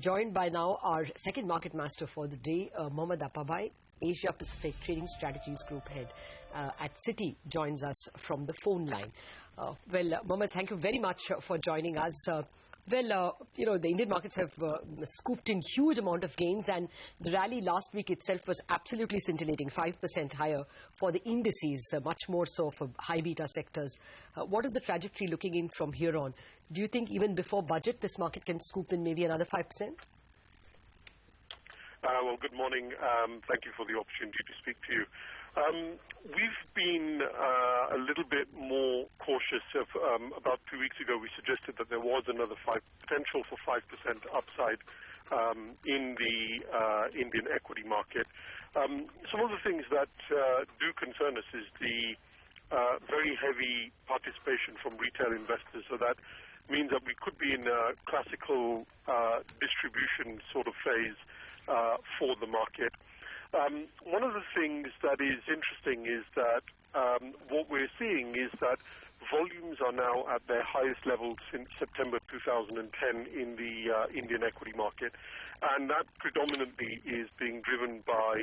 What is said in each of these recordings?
Joined by now our second market master for the day, Mohammed Apabhai, Asia Pacific Trading Strategies Group Head at Citi, joins us from the phone line. Mohammed, thank you very much for joining us. The Indian markets have scooped in huge amount of gains, and the rally last week itself was absolutely scintillating, 5% higher for the indices, much more so for high beta sectors. What is the trajectory looking in from here on? Do you think even before budget this market can scoop in maybe another 5%? Good morning. Thank you for the opportunity to speak to you. We've been a little bit more cautious. About 2 weeks ago, we suggested that there was another potential for 5% upside in the Indian equity market. Some of the things that do concern us is the very heavy participation from retail investors. So that means that we could be in a classical distribution sort of phase for the market. One of the things that is interesting is that what we're seeing is that volumes are now at their highest levels since September 2010 in the Indian equity market, and that predominantly is being driven by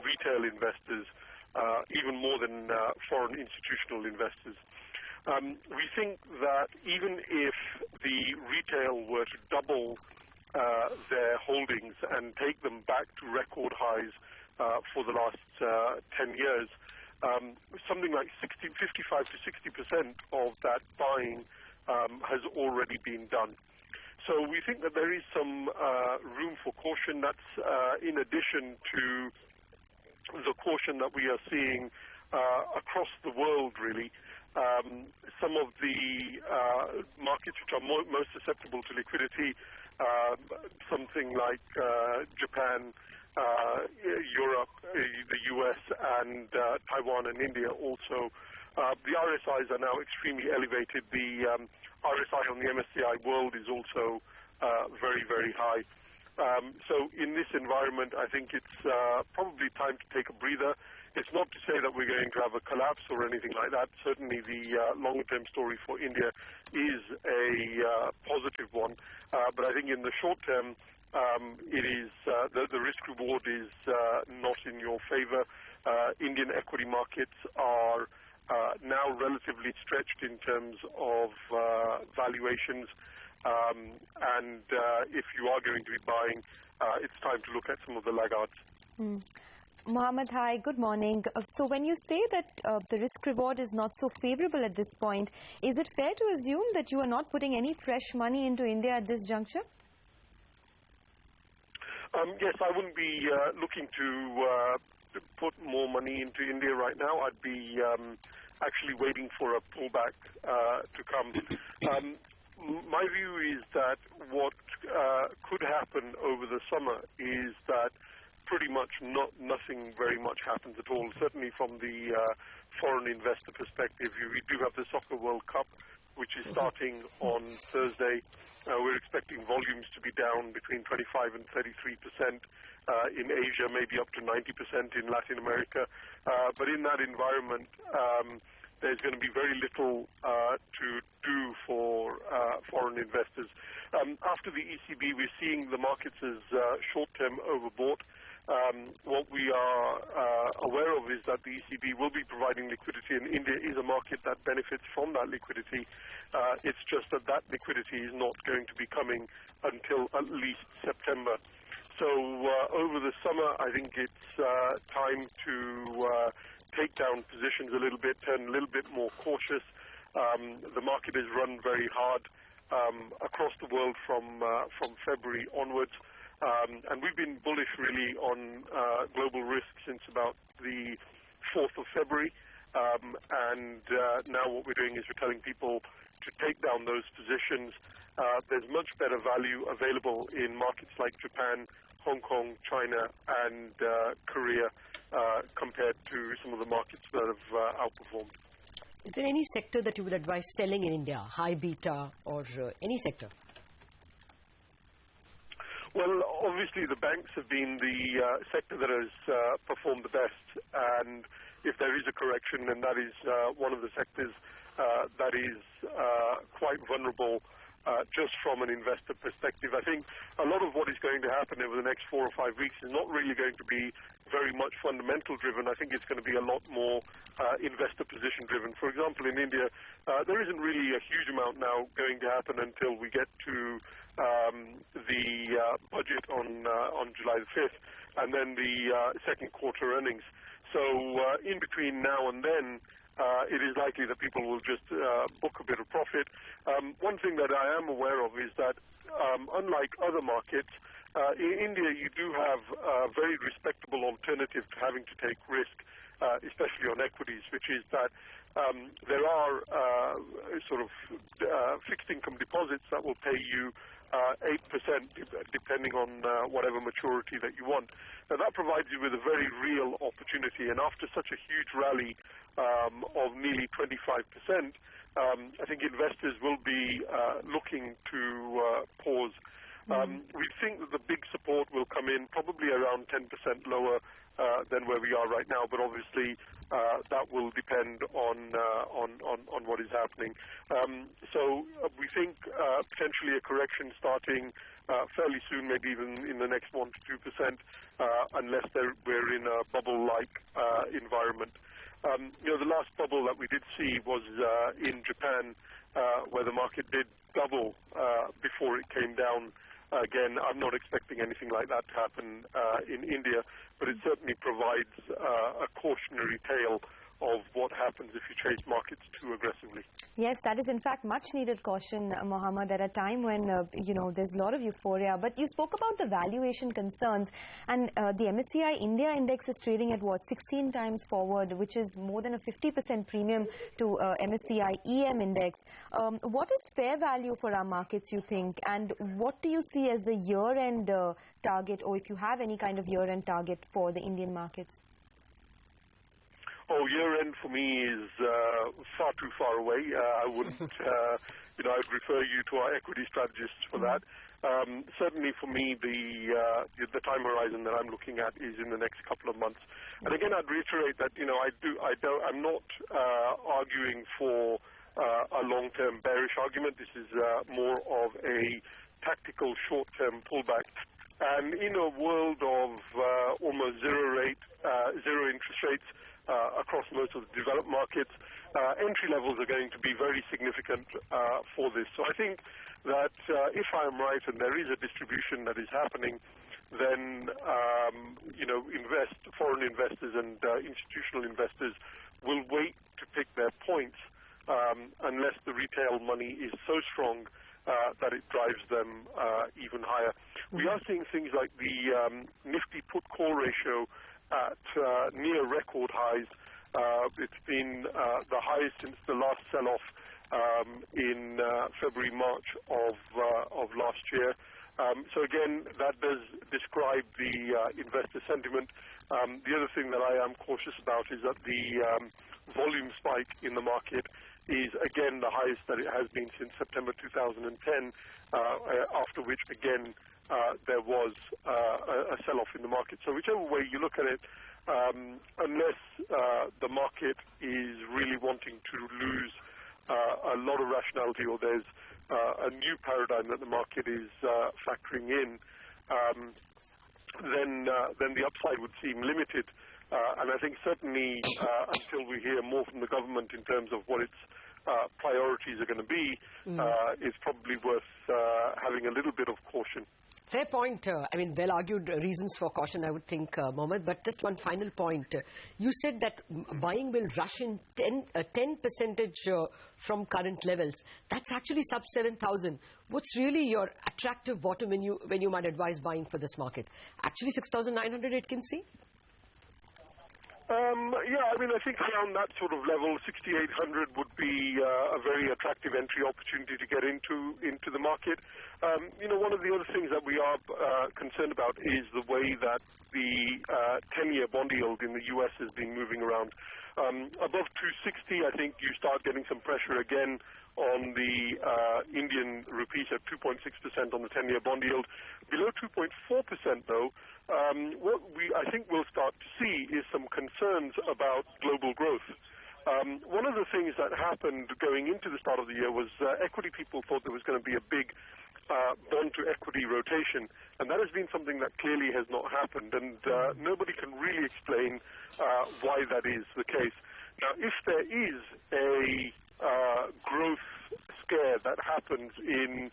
retail investors, even more than foreign institutional investors. We think that even if the retail were to double their holdings and take them back to record highs for the last 10 years, something like 55 to 60% of that buying has already been done. So we think that there is some room for caution. That's in addition to the caution that we are seeing across the world, really. Some of the markets which are most susceptible to liquidity, something like Japan, Europe, the US, and Taiwan and India also. The RSIs are now extremely elevated. The RSI on the MSCI World is also very, very high. So in this environment, I think it's probably time to take a breather. It's not to say that we're going to have a collapse or anything like that. Certainly the longer-term story for India is a positive one. But I think in the short term, it is the risk-reward is not in your favor. Indian equity markets are now relatively stretched in terms of valuations. And if you are going to be buying, it's time to look at some of the laggards. Mohammed, hi, good morning. So when you say that the risk-reward is not so favorable at this point, is it fair to assume that you are not putting any fresh money into India at this juncture? Yes, I wouldn't be looking to put more money into India right now. I'd be actually waiting for a pullback to come. My view is that what could happen over the summer is that pretty much nothing very much happens at all. Certainly from the foreign investor perspective, we do have the Soccer World Cup, which is starting on Thursday. We're expecting volumes to be down between 25 and 33% in Asia, maybe up to 90% in Latin America. But in that environment, there's going to be very little to do for foreign investors. After the ECB, we're seeing the markets as short-term overbought. What we are aware of is that the ECB will be providing liquidity, and India is a market that benefits from that liquidity. It's just that liquidity is not going to be coming until at least September. So over the summer, I think it's time to take down positions a little bit, turn a little bit more cautious. The market has run very hard across the world from February onwards. And we've been bullish really on global risk since about the 4th of February. And now what we're doing is we're telling people to take down those positions. There's much better value available in markets like Japan, Hong Kong, China, and Korea compared to some of the markets that have outperformed. Is there any sector that you would advise selling in India, high beta or any sector? Well, obviously the banks have been the sector that has performed the best, and if there is a correction, then that is one of the sectors that is quite vulnerable just from an investor perspective. I think a lot of what is going to happen over the next 4 or 5 weeks is not really going to be very much fundamental driven. I think it's going to be a lot more investor position driven. For example, in India, there isn't really a huge amount now going to happen until we get to the budget on July the 5th, and then the second quarter earnings. So in between now and then, it is likely that people will just book a bit of profit. One thing that I am aware of is that, unlike other markets, in India you do have a very respectable alternative to having to take risk, especially on equities, which is that there are sort of fixed income deposits that will pay you 8% depending on whatever maturity that you want. Now that provides you with a very real opportunity, and after such a huge rally of nearly 25%, I think investors will be looking to pause. We think that the big support will come in probably around 10% lower than where we are right now, but obviously that will depend on what is happening. So we think potentially a correction starting fairly soon, maybe even in the next 1 to 2%, unless we're in a bubble-like environment. The last bubble that we did see was in Japan, where the market did double before it came down. Again, I'm not expecting anything like that to happen in India, but it certainly provides a cautionary tale of what happens if you chase markets too aggressively. Yes, that is in fact much needed caution, Mohammed, at a time when, there's a lot of euphoria. But you spoke about the valuation concerns, and the MSCI India index is trading at what, 16 times forward, which is more than a 50% premium to MSCI EM index. What is fair value for our markets, you think, and what do you see as the year-end target, or if you have any kind of year-end target for the Indian markets? Oh, year-end for me is far too far away. I wouldn't, I'd refer you to our equity strategists for that. Certainly for me, the time horizon that I'm looking at is in the next couple of months. And again, I'd reiterate that, I'm not arguing for a long-term bearish argument. This is more of a tactical short-term pullback. And in a world of almost zero interest rates, across most of the developed markets, entry levels are going to be very significant for this. So I think that if I'm right and there is a distribution that is happening, then foreign investors and institutional investors will wait to pick their points unless the retail money is so strong that it drives them even higher. We are seeing things like the Nifty put-call ratio at near record highs. It's been the highest since the last sell-off in February, March of last year. So again, that does describe the investor sentiment. The other thing that I am cautious about is that the volume spike in the market is again the highest that it has been since September 2010, after which again there was a sell-off in the market. So whichever way you look at it, unless the market is really wanting to lose a lot of rationality, or there's a new paradigm that the market is factoring in, then the upside would seem limited. And I think certainly until we hear more from the government in terms of what its priorities are going to be, it's probably worth having a little bit of caution. Fair point. Well-argued reasons for caution, I would think, Mohammed. But just one final point. You said that buying will rush in 10% from current levels. That's actually sub 7,000. What's really your attractive bottom when you might advise buying for this market? Actually 6,900 it can see? I think around that sort of level, 6,800 would be a very attractive entry opportunity to get into the market. One of the other things that we are concerned about is the way that the 10-year bond yield in the U.S. has been moving around. Above 260, I think you start getting some pressure again on the Indian rupees at 2.6% on the 10-year bond yield. Below 2.4%, though, what I think we'll start to see is some concerns about global growth. One of the things that happened going into the start of the year was equity people thought there was going to be a big bond-to-equity rotation, and that has been something that clearly has not happened, and nobody can really explain why that is the case. Now, if there is a growth scare that happens in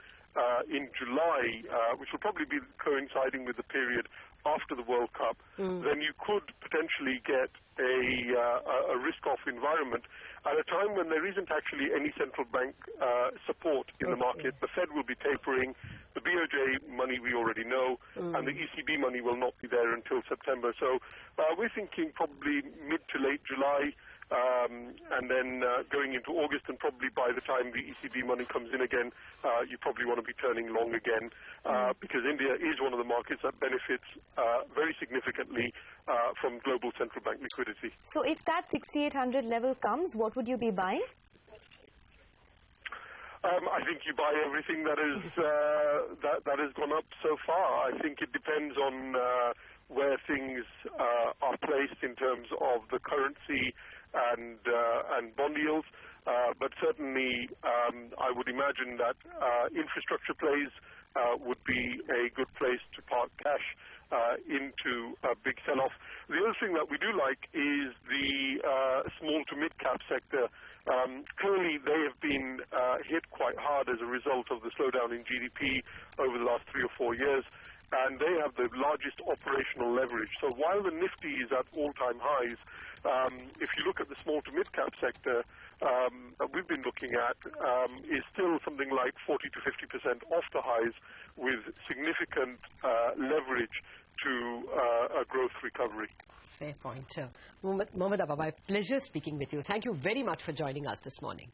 July, which will probably be coinciding with the period after the World Cup, then you could potentially get a risk-off environment at a time when there isn't actually any central bank support in the market. The Fed will be tapering. The BOJ money we already know, and the ECB money will not be there until September. So we're thinking probably mid to late July, and then going into August, and probably by the time the ECB money comes in again, you probably want to be turning long again, because India is one of the markets that benefits very significantly from global central bank liquidity. So if that 6,800 level comes, what would you be buying? I think you buy everything that has gone up so far. I think it depends on where things are placed in terms of the currency and bond yields. But certainly, I would imagine that infrastructure plays would be a good place to park cash into a big sell-off. The other thing that we do like is the small to mid-cap sector. Clearly, they have been hit quite hard as a result of the slowdown in GDP over the last 3 or 4 years, and they have the largest operational leverage. So while the Nifty is at all-time highs, if you look at the small to mid-cap sector that we've been looking at, is still something like 40 to 50% off the highs, with significant leverage to a growth recovery. Fair point. Mohammed Apabhai, pleasure speaking with you. Thank you very much for joining us this morning.